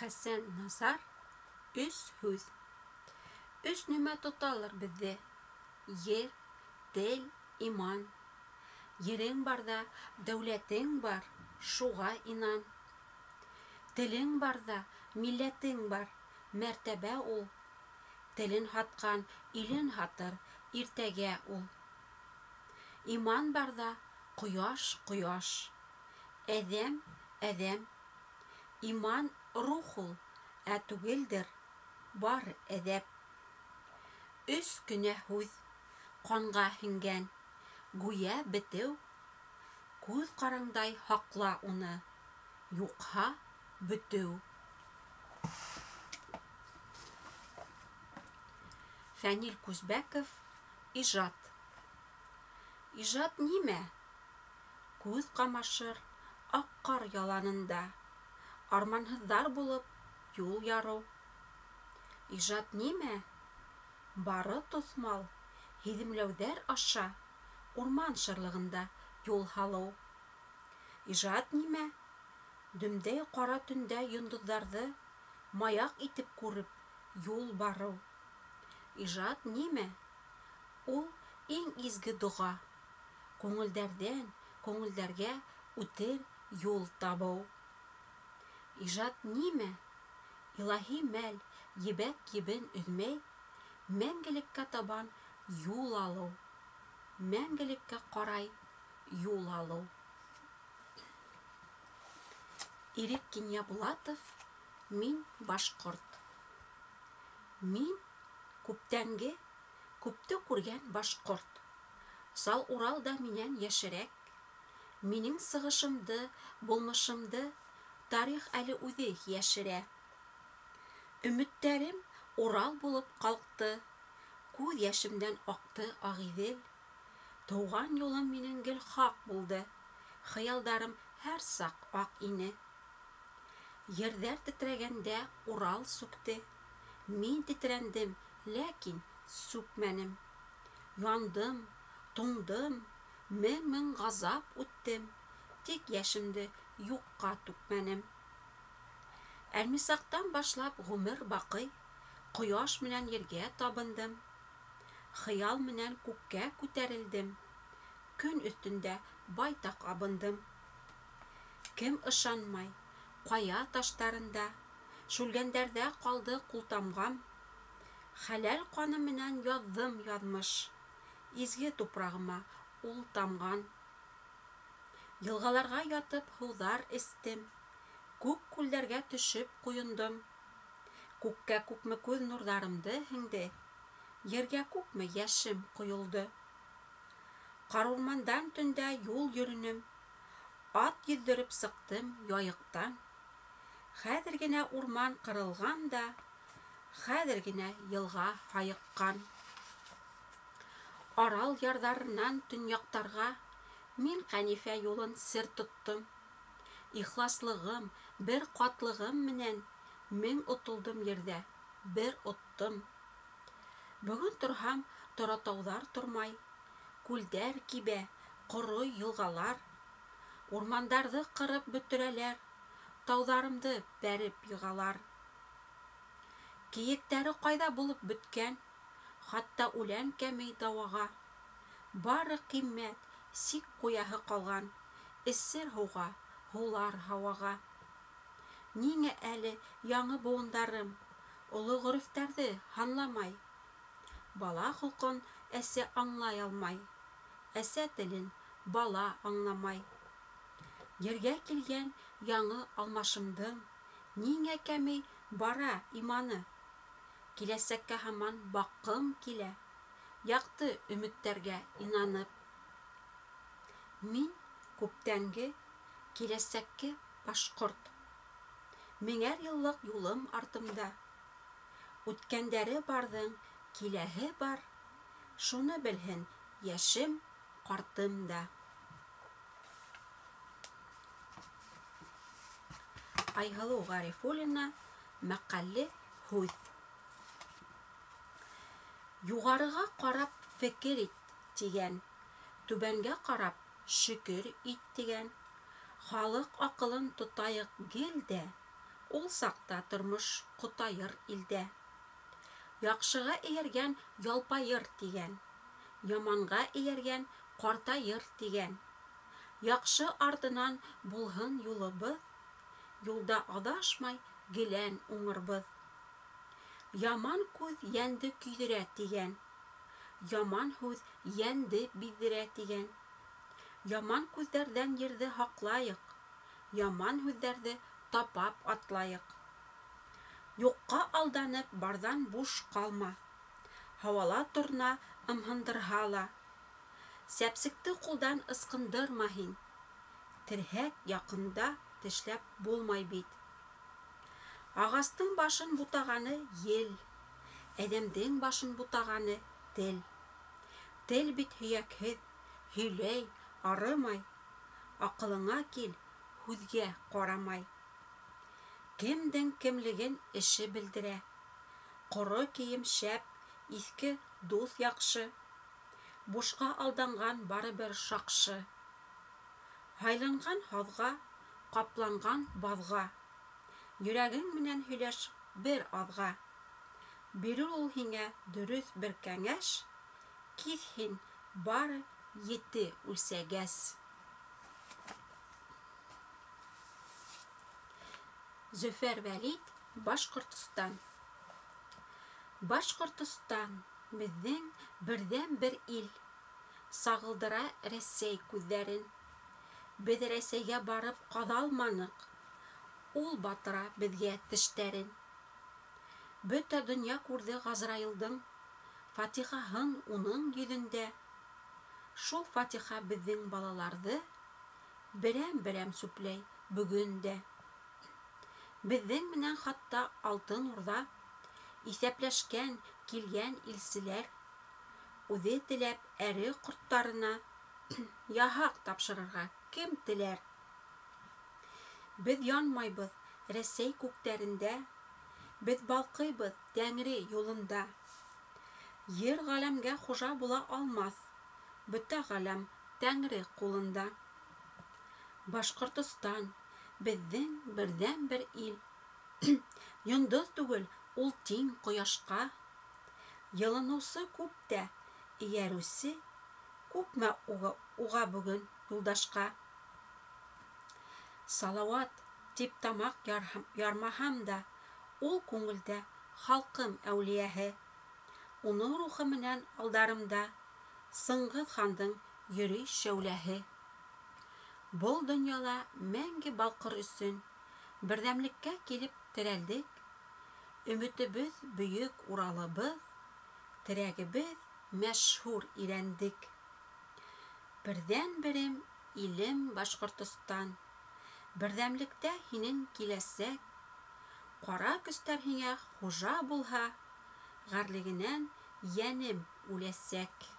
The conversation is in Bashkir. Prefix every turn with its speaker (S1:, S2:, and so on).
S1: Хәсән Насар. Өс һүҙ. Өс нимә тоталыр беҙҙе? Ер, тел, иман. Ерең барҙа дәүләтең бар, шуға инан. Телең барҙа милләтең бар, мәртәбә ул. Телен һатҡан илен һатыр, иртәгә ул. Иман барҙа ҡояш, ҡояш. Әҙәм, әҙәм. Иман рух ул, ә түгелдер, бар әҙәп. Өс кенә һүҙ, ҡанға һеңгән, гүя бетеү. Күҙ ҡараңдай һаҡла уны, юҡһа бөтөү. Фәнил Күсбәков. Ижад. Ижад нимә? Күҙ ҡамашыр аҡ ҡар яланында, арманһыҙҙар булып юл ярыу. Ижад нимә? Бары тоҫмал, һиҙемләүҙәр аша урман шырлығында юл һалыу. Ижад нимә? Дөмдәй ҡара төндә йондоҙҙарҙы маяҡ итеп күреп юл барыу. Ижад нимә? Ул иң изге доға, күңелдәрҙән күңелдәргә үтер юл табыу. Ижад нимә? Илаһи мәл ебәк-ебен өҙмәй, мәңгелеккә табан юл алыу, мәңгелеккә ҡарай юл алыу. Ирек Кинйәбулатов. Мин башҡорт. Мин күптәнге, күпте күргән башҡорт. Сал Урал да минән йәшерәк. Минең сығышымды, булмышымды тарих әле үҙе йәшерә. Өмөттәрем Урал булып ҡалҡты, күҙ йәшемдән аҡты Ағиҙел. Тыуған юлым минең гел хаҡ булды, хыялдарым һәр саҡ аҡ ине. Ерҙәр тетрәгәндә Урал сүкте. Мин тетрәндем, ләкин сүкмәнем. Яндым, туңдым, мең ғазап үттем, тик йәшемде юҡҡа түкмәнем. Әлмисаҡтан башлап ғүмер баҡый, ҡояш менән ергә табындым. Хыял менән күккә күтәрелдем, көн өҫтөндә байтаҡ абындым. Кем ышанмай, ҡая таштарында, шүлгәндәрҙә ҡалды ҡултамғам. Хәләл ҡаны менән яҙҙым яҙмыш, изге тупрағыма ул тамған. Йылғаларға ятып һыуҙар эстем, күк күлдәргә төшөп ҡуйындым. Күккә күкме күҙ нурҙарымды һеңде, ергә күкме йәшем ҡойолдо. Ҡарурмандан төндә юл йөрөнөм, ат йөҙҙөрөп сыҡтым яйыҡтан. Хәҙер генә урман ҡырылған да, хәҙер генә йылға һайыҡҡан. Арал ярҙарынан төньяҡтарға мин Хәнифә юлын сер тоттом. Ихласлығым, бер ҡатлығым менән мең отолдом ерҙә, бер оттом. Бөгөн торһам, торатауҙар тормай, күлдәр кибә, ҡоро йылғалар. Урмандарҙы ҡырып бөтөрәләр, тауҙарымды бәреп йығалар. Кейектәре ҡайҙа булып бөткән, хатта үлән кәмей дауаға. Бары ҡиммәт, сик ҡуяһы ҡалған, эсер һыуға, һулар һауаға. Ниңә әле яңы быуындарым оло ғөрөфтәрҙе һанламай? Бала холҡон әсә аңлай алмай, әсә телен бала аңламай. Ергә килгән яңы алмашымдың ниңә кәмей бара иманы? Киләсәккә һаман баҡҡым килә, яҡты өмөттәргә инанып. Мин күптәнге, киләсәкке башҡорт. Меңәр йыллыҡ юлым артымда. Үткәндәре барҙың киләһе бар, шуны белһен йәшем, ҡартым да. Айһылыу Ғарифуллина. Мәҡәлле һүҙ. Юғарыға ҡарап фекер ит, тигән. Түбәнгә ҡарап шөкөр ит, тигән. Халыҡ аҡылын тотайыҡ гел дә, Ул саҡта тормош ҡотайыр илдә. Яҡшыға эйәргән ялпайыр тигән, яманға эйәргән ҡартайыр тигән. Яҡшы артынан булһын юлыбыҙ, юлда аҙашмай гелән уңырбыҙ. Яман күҙ йәнде көйҙөрә тигән, яман һүҙ йәнде биҙҙерә тигән. Яман күҙҙәрҙән ерҙе һаҡлайыҡ, яман һүҙҙәрҙе тапап атлайыҡ. Юҡҡа алданып барҙан буш ҡалма, һауала торна ымһындырһа ла. Сәпсекте ҡулдан ысҡындырма һин, терһәк яҡында тешләп булмай бит. Ағастың башын бутағаны ел, әҙәмдең башын бутағаны тел. Тел бит һөйәкһеҙ, һөйләй, арымай, аҡылыңа кил, һүҙгә ҡарамай. Кемдең кемлеген эше белдерә, ҡоро кейем шәп, иҫке дуҫ яҡшы, бушҡа алданған барыбер шаҡшы. Һайланған һаҙға, ҡапланған баҙға, йөрәгең менән һөйләш бер аҙға. Бирер ул һиңә дөрөҫ бер кәңәш, киҙ һин бары 7 үлсәгәс. Зөфәр Вәлит, Башҡортостан. Башҡортостан, беҙҙең берҙән-бер ил, сағылдыра Рәсәй күҙҙәрен. Беҙ Рәсәйгә барып ҡаҙалманыҡ, ул батыра беҙгә тештәрен. Бөтә донъя күрҙе Ғазраилдың фатихаһын уның йөҙөндә. Шул фатиха беҙҙең балаларҙы берәм-берәм сүпләй бөгөн дә. Беҙҙең менән хатта Алтын Урҙа иҫәпләшкән килгән илселәр, үҙе теләп әре ҡорттарына яһаҡ тапшырырға кем теләр? Беҙ янмайбыҙ Рәсәй күктәрендә, беҙ балҡыйбыҙ Тәңре юлында. Ер ғаләмгә хужа була алмаҫ, бөтә ғаләм Тәңре ҡулында. Башҡортостан, беҙҙең берҙән-бер ил. Йондоҙ түгел, ул тиң ҡояшҡа. Йылыныусы күп тә, эйәреүсе күпме уға бөгөн юлдашҡа. Салауат тип тамаҡ ярмаһам да, ул күңелдә халҡым әүлиәһе. Уның рухы менән алдарымда Сыңғыҙ хандың йөрөй шәүләһе. Был донъяла мәңге балҡыр өсөн берҙәмлеккә килеп терәлдек. Өмөтөбөҙ бөйөк Уралыбыҙ, терәгебеҙ мәшһүр Ирәндек. Берҙән-берем илем Башҡортостан, берҙәмлектә һинең киләсәк. Ҡара көстәр һиңә хужа булһа, ғәрлегенән йәнем үләсәк.